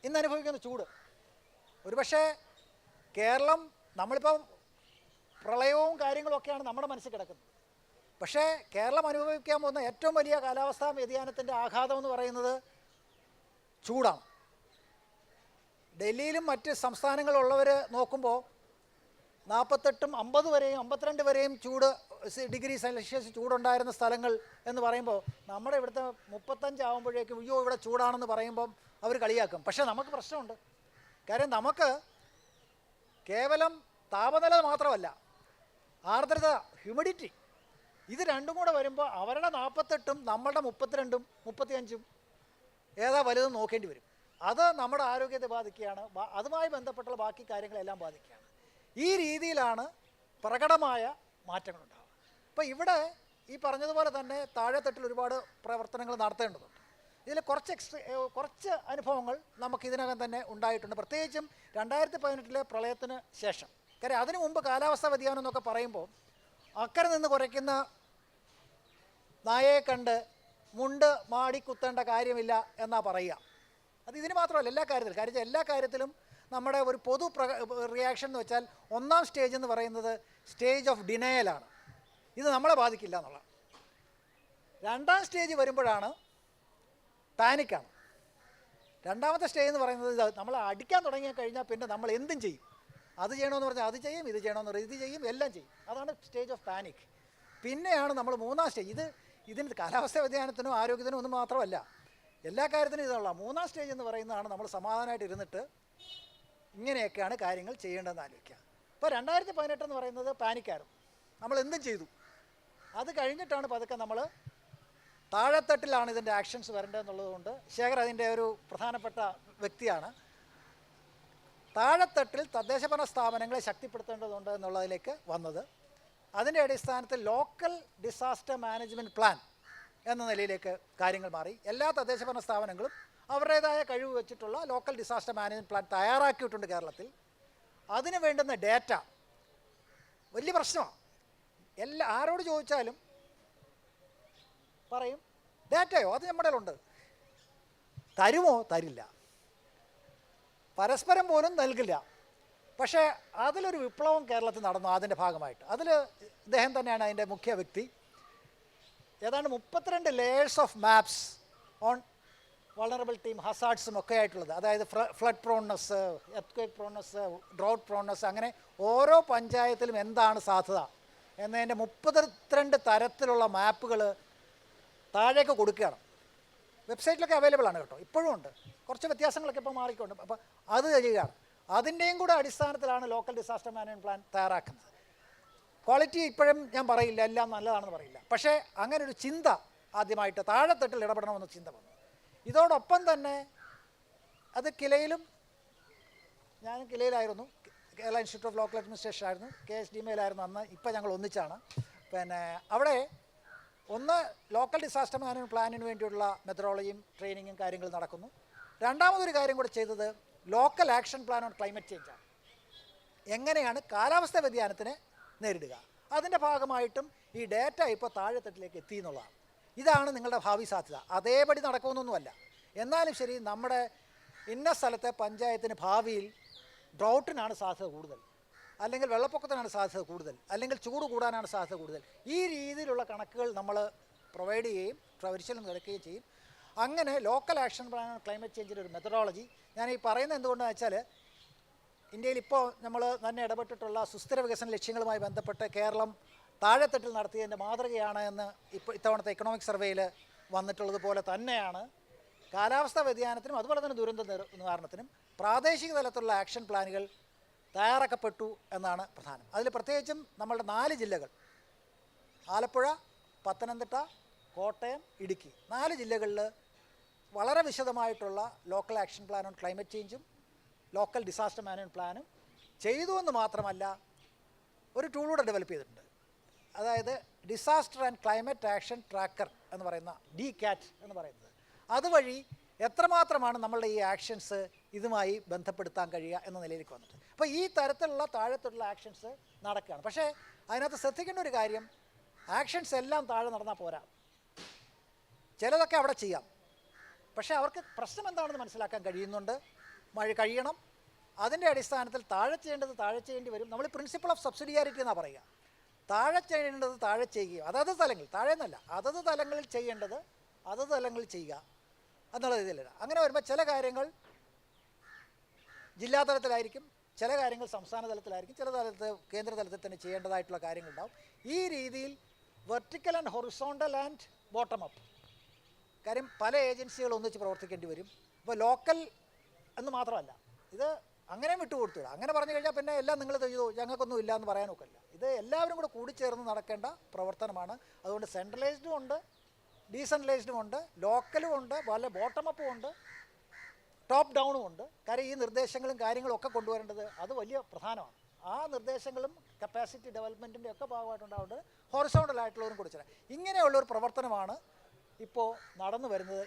ഇന്ന് അനുഭവിക്കുന്ന ചൂട്. ഒരുപക്ഷെ കേരളം നമ്മളിപ്പം പ്രളയവും കാര്യങ്ങളൊക്കെയാണ് നമ്മുടെ മനസ്സിൽ കിടക്കുന്നത്. പക്ഷേ കേരളം അനുഭവിക്കാൻ പോകുന്ന ഏറ്റവും വലിയ കാലാവസ്ഥാ വ്യതിയാനത്തിൻ്റെ ആഘാതം എന്ന് പറയുന്നത് ചൂടാണ്. ഡൽഹിയിലും മറ്റ് സംസ്ഥാനങ്ങളിലുള്ളവർ നോക്കുമ്പോൾ 48, 50 വരെയും 52 വരെയും ഡിഗ്രി സെൽഷ്യസ് ചൂടുണ്ടായിരുന്ന സ്ഥലങ്ങൾ എന്ന് പറയുമ്പോൾ നമ്മുടെ ഇവിടുത്തെ 35 ആകുമ്പോഴേക്കും അയ്യോ ഇവിടെ ചൂടാണെന്ന് പറയുമ്പം അവർ കളിയാക്കും. പക്ഷേ നമുക്ക് പ്രശ്നമുണ്ട്. കാര്യം നമുക്ക് കേവലം താപനില മാത്രമല്ല, ആർദ്രത, ഹ്യൂമിഡിറ്റി, ഇത് രണ്ടും കൂടെ വരുമ്പോൾ അവരുടെ 48ഉം നമ്മളുടെ 32ഉം 35ഉം ഏതാ വലുതെന്ന് നോക്കേണ്ടി വരും. അത് നമ്മുടെ ആരോഗ്യത്തെ ബാധിക്കുകയാണ്. അതുമായി ബന്ധപ്പെട്ടുള്ള ബാക്കി കാര്യങ്ങളെല്ലാം ബാധിക്കുകയാണ്. ഈ രീതിയിലാണ് പ്രകടമായ മാറ്റങ്ങളുണ്ടാവുക. അപ്പോൾ ഇവിടെ ഈ പറഞ്ഞതുപോലെ തന്നെ താഴെത്തട്ടിൽ ഒരുപാട് പ്രവർത്തനങ്ങൾ നടത്തേണ്ടതുണ്ട്. ഇതിൽ കുറച്ച് അനുഭവങ്ങൾ നമുക്ക് ഇതിനകം തന്നെ ഉണ്ടായിട്ടുണ്ട്. പ്രത്യേകിച്ചും 2018 പ്രളയത്തിന് ശേഷം. കാര്യം അതിനു മുമ്പ് കാലാവസ്ഥാ വ്യതിയാനം എന്നൊക്കെ പറയുമ്പോൾ അക്കരെ നിന്ന് കുറയ്ക്കുന്ന നായയെ കണ്ട് മുണ്ട് മാടി കുത്തേണ്ട കാര്യമില്ല എന്നാ പറയുക. അത് ഇതിന് മാത്രമല്ല, എല്ലാ കാര്യത്തിലും നമ്മുടെ ഒരു പൊതു റിയാക്ഷൻ എന്ന് വെച്ചാൽ ഒന്നാം സ്റ്റേജ് എന്ന് പറയുന്നത് സ്റ്റേജ് ഓഫ് ഡിനയലാണ്. ഇത് നമ്മളെ ബാധിക്കില്ല എന്നുള്ള. രണ്ടാം സ്റ്റേജ് വരുമ്പോഴാണ് പാനിക്കാണ്. രണ്ടാമത്തെ സ്റ്റേജ് എന്ന് പറയുന്നത് നമ്മൾ അടിക്കാൻ തുടങ്ങി കഴിഞ്ഞാൽ പിന്നെ നമ്മൾ എന്തും ചെയ്യും. അത് ചെയ്യണമെന്ന് പറഞ്ഞാൽ അത് ചെയ്യും, ഇത് ചെയ്യണമെന്ന് പറഞ്ഞാൽ ഇത് ചെയ്യും, എല്ലാം ചെയ്യും. അതാണ് സ്റ്റേജ് ഓഫ് പാനിക്. പിന്നെയാണ് നമ്മൾ മൂന്നാം സ്റ്റേജ്. ഇതിന് കാലാവസ്ഥാ വ്യതിയാനത്തിനും ആരോഗ്യത്തിനും ഒന്നും മാത്രമല്ല, എല്ലാ കാര്യത്തിനും ഇതുള്ള മൂന്നാം സ്റ്റേജ് എന്ന് പറയുന്നതാണ് നമ്മൾ സമാധാനമായിട്ട് ഇരുന്നിട്ട് ഇങ്ങനെയൊക്കെയാണ് കാര്യങ്ങൾ ചെയ്യേണ്ടതെന്ന് ആലോചിക്കുക. ഇപ്പോൾ 2018 എന്ന് പറയുന്നത് പാനിക്കായിരുന്നു. നമ്മൾ എന്തും ചെയ്തു. അത് കഴിഞ്ഞിട്ടാണ് പതുക്കെ നമ്മൾ താഴെത്തട്ടിലാണ് ഇതിൻ്റെ ആക്ഷൻസ് വരേണ്ടതെന്നുള്ളത് കൊണ്ട് ശേഖർ അതിൻ്റെ ഒരു പ്രധാനപ്പെട്ട വ്യക്തിയാണ്. താഴെത്തട്ടിൽ തദ്ദേശഭരണ സ്ഥാപനങ്ങളെ ശക്തിപ്പെടുത്തേണ്ടതുണ്ട് എന്നുള്ളതിലേക്ക് വന്നത്. അതിൻ്റെ അടിസ്ഥാനത്തിൽ ലോക്കൽ ഡിസാസ്റ്റർ മാനേജ്മെൻറ്റ് പ്ലാൻ എന്ന നിലയിലേക്ക് കാര്യങ്ങൾ മാറി. എല്ലാ തദ്ദേശഭരണ സ്ഥാപനങ്ങളും അവരുടേതായ കഴിവ് വെച്ചിട്ടുള്ള ലോക്കൽ ഡിസാസ്റ്റർ മാനേജ്മെൻറ്റ് പ്ലാൻ തയ്യാറാക്കിയിട്ടുണ്ട് കേരളത്തിൽ. അതിന് വേണ്ടുന്ന ഡേറ്റ വലിയ പ്രശ്നമാണ്. ആരോട് ചോദിച്ചാലും പറയും ഡേറ്റയോ അത് നമ്മുടെ ഉണ്ട്. തരുമോ? തരില്ല. പരസ്പരം പോലും നൽകില്ല. പക്ഷേ അതിലൊരു വിപ്ലവം കേരളത്തിൽ നടന്നു. അതിൻ്റെ ഭാഗമായിട്ട് ഇദ്ദേഹം തന്നെയാണ് അതിൻ്റെ മുഖ്യ വ്യക്തി. ഏതാണ്ട് 32 ലെയേഴ്സ് ഓഫ് മാപ്സ് ഓൺ വൾണറബിലിറ്റിയും ഹസാർഡ്സും ഒക്കെ ആയിട്ടുള്ളത്. അതായത് ഫ്ലഡ് പ്രോൺനെസ്, എർത്ത്ക്വേക്ക് പ്രോൺനെസ്, ഡ്രോട്ട് പ്രോൺനെസ്, അങ്ങനെ ഓരോ പഞ്ചായത്തിലും എന്താണ് സാധ്യത എന്നതിൻ്റെ 32 തരത്തിലുള്ള മാപ്പുകൾ താഴേക്ക് കൊടുക്കുകയാണ്. വെബ്സൈറ്റിലൊക്കെ അവൈലബിൾ ആണ് കേട്ടോ, ഇപ്പോഴും ഉണ്ട്. കുറച്ച് വ്യത്യാസങ്ങളൊക്കെ ഇപ്പോൾ മാറിക്കൊണ്ട്. അപ്പോൾ അത് ചെയ്യുകയാണ്. അതിൻ്റെയും കൂടെ അടിസ്ഥാനത്തിലാണ് ലോക്കൽ ഡിസാസ്റ്റർ മാനേജ്മെൻറ്റ് പ്ലാൻ തയ്യാറാക്കുന്നത്. ക്വാളിറ്റി ഇപ്പോഴും ഞാൻ പറയില്ല, എല്ലാം നല്ലതാണെന്ന് പറയില്ല. പക്ഷേ അങ്ങനെ ഒരു ചിന്ത ആദ്യമായിട്ട് താഴെത്തട്ടിൽ ഇടപെടണമെന്ന ചിന്ത വന്നു. ഇതോടൊപ്പം തന്നെ അത് ഞാനും കിലയിലായിരുന്നു, Kerala institute of local administration ആയിരുന്നു, KSDMയിലായിരുന്നു അന്ന്. ഇപ്പം ഞങ്ങൾ ഒന്നിച്ചാണ്. അവിടെ ഒന്ന് ലോക്കൽ ഡിസാസ്റ്റർ മാനേജ്മെൻറ്റ് പ്ലാനിന് വേണ്ടിയുള്ള മെത്തഡോളജിയും ട്രെയിനിങ്ങും കാര്യങ്ങൾ നടക്കുന്നു. രണ്ടാമതൊരു കാര്യം കൂടെ ചെയ്തത് local action plan on climate ചേഞ്ചാണ്. എങ്ങനെയാണ് കാലാവസ്ഥാ വ്യതിയാനത്തിനെ നേരിടുക. അതിൻ്റെ ഭാഗമായിട്ടും ഈ ഡേറ്റ ഇപ്പോൾ താഴെത്തട്ടിലേക്ക് എത്തി എന്നുള്ളതാണ്. ഇതാണ് നിങ്ങളുടെ ഭാവി സാധ്യത. അതേപടി നടക്കുമെന്നൊന്നുമല്ല. എന്നാലും ശരി, നമ്മുടെ ഇന്ന സ്ഥലത്തെ പഞ്ചായത്തിന് ഭാവിയിൽ ഡ്രൗട്ടിനാണ് സാധ്യത കൂടുതൽ, അല്ലെങ്കിൽ വെള്ളപ്പൊക്കത്തിനാണ് സാധ്യത കൂടുതൽ, അല്ലെങ്കിൽ ചൂട് കൂടാനാണ് സാധ്യത കൂടുതൽ. ഈ രീതിയിലുള്ള കണക്കുകൾ നമ്മൾ പ്രൊവൈഡ് ചെയ്യുകയും പരിശീലനം നടക്കുകയും ചെയ്യും. അങ്ങനെ ലോക്കൽ ആക്ഷൻ പ്ലാൻ ക്ലൈമറ്റ് ചേഞ്ചിൻ്റെ ഒരു മെത്തഡോളജി ഞാൻ ഈ പറയുന്നത് എന്തുകൊണ്ടാണെന്ന് വെച്ചാൽ, ഇന്ത്യയിൽ ഇപ്പോൾ നമ്മൾ തന്നെ ഇടപെട്ടിട്ടുള്ള സുസ്ഥിര വികസന ലക്ഷ്യങ്ങളുമായി ബന്ധപ്പെട്ട് കേരളം താഴെത്തട്ടിൽ നടത്തിയതിൻ്റെ മാതൃകയാണ് എന്ന് ഇത്തവണത്തെ എക്കണോമിക് സർവേയിൽ വന്നിട്ടുള്ളത് പോലെ തന്നെയാണ് കാലാവസ്ഥാ വ്യതിയാനത്തിനും അതുപോലെ തന്നെ ദുരന്ത നിവാരണത്തിനും പ്രാദേശിക തലത്തിലുള്ള ആക്ഷൻ പ്ലാനുകൾ തയ്യാറാക്കപ്പെട്ടു എന്നാണ് പ്രധാനം. അതിൽ പ്രത്യേകിച്ചും നമ്മളുടെ 4 ജില്ലകൾ, ആലപ്പുഴ, പത്തനംതിട്ട, കോട്ടയം, ഇടുക്കി, 4 ജില്ലകളിൽ വളരെ വിശദമായിട്ടുള്ള local action plan on climate ചേഞ്ചും ലോക്കൽ ഡിസാസ്റ്റർ മാനേജ്മെൻറ്റ് പ്ലാനും ചെയ്തു എന്ന് മാത്രമല്ല ഒരു ടൂളൂടെ ഡെവലപ്പ് ചെയ്തിട്ടുണ്ട്. അതായത് disaster and climate action tracker എന്ന് പറയുന്ന DCAT എന്ന് പറയുന്നത്. അതുവഴി എത്രമാത്രമാണ് നമ്മളുടെ ഈ ആക്ഷൻസ് ഇതുമായി ബന്ധപ്പെടുത്താൻ കഴിയുക എന്ന നിലയിലേക്ക് വന്നിട്ട്. അപ്പോൾ ഈ തരത്തിലുള്ള താഴെത്തുള്ള ആക്ഷൻസ് നടക്കുകയാണ്. പക്ഷേ അതിനകത്ത് ശ്രദ്ധിക്കേണ്ട ഒരു കാര്യം, ആക്ഷൻസ് എല്ലാം താഴെ നടന്നാൽ പോരാ. ചിലതൊക്കെ അവിടെ ചെയ്യാം, പക്ഷേ അവർക്ക് പ്രശ്നം എന്താണെന്ന് മനസ്സിലാക്കാൻ കഴിയുന്നുണ്ട്. കഴിയണം. അതിൻ്റെ അടിസ്ഥാനത്തിൽ താഴെ ചെയ്യേണ്ടത് താഴെ ചെയ്യേണ്ടി വരും. നമ്മൾ പ്രിൻസിപ്പിൾ ഓഫ് സബ്സിഡിയാരിറ്റി എന്നാണ് പറയുക. താഴെ ചെയ്യേണ്ടത് താഴെ ചെയ്യുക, അതത് തലങ്ങളിൽ, താഴെ എന്നല്ല, അതത് തലങ്ങളിൽ ചെയ്യേണ്ടത് അതത് തലങ്ങളിൽ ചെയ്യുക എന്നുള്ള രീതിയിലല്ല. അങ്ങനെ വരുമ്പോൾ ചില കാര്യങ്ങൾ ജില്ലാ തലത്തിലായിരിക്കും, ചില കാര്യങ്ങൾ സംസ്ഥാന തലത്തിലായിരിക്കും, ചില തലത്തിൽ കേന്ദ്ര തലത്തിൽ തന്നെ ചെയ്യേണ്ടതായിട്ടുള്ള കാര്യങ്ങളുണ്ടാവും. ഈ രീതിയിൽ vertical and horizontal and bottom up കാര്യം പല ഏജൻസികൾ ഒന്നിച്ച് പ്രവർത്തിക്കേണ്ടി വരും. ഇപ്പോൾ ലോക്കൽ എന്ന് മാത്രമല്ല, ഇത് അങ്ങനെ വിട്ടുകൊടുത്തില്ല. അങ്ങനെ പറഞ്ഞു കഴിഞ്ഞാൽ പിന്നെ എല്ലാം നിങ്ങൾ ചെയ്തു ഞങ്ങൾക്കൊന്നും ഇല്ല എന്ന് പറയാനൊക്കെ ഇല്ല. ഇത് എല്ലാവരും കൂടെ കൂടിച്ചേർന്ന് നടക്കേണ്ട പ്രവർത്തനമാണ്. അതുകൊണ്ട് സെൻട്രലൈസ്ഡും ഉണ്ട്, ഡീസെൻട്രലൈസ്ഡും ഉണ്ട്, ലോക്കലും ഉണ്ട്, പല ബോട്ടം അപ്പും ഉണ്ട്, ടോപ്പ് ഡൗണും ഉണ്ട്. കാര്യം ഈ നിർദ്ദേശങ്ങളും കാര്യങ്ങളും ഒക്കെ കൊണ്ടുവരേണ്ടത് അത് വലിയ പ്രധാനമാണ്. ആ നിർദ്ദേശങ്ങളും കപ്പാസിറ്റി ഡെവലപ്മെൻറ്റിൻ്റെ ഒക്കെ ഭാഗമായിട്ടുണ്ടാവേണ്ടത് ഹൊറിസോണ്ടലായിട്ടുള്ളവരും കൂടി ചേരാം. ഇങ്ങനെയുള്ളൊരു പ്രവർത്തനമാണ് ഇപ്പോൾ നടന്നു വരുന്നത്.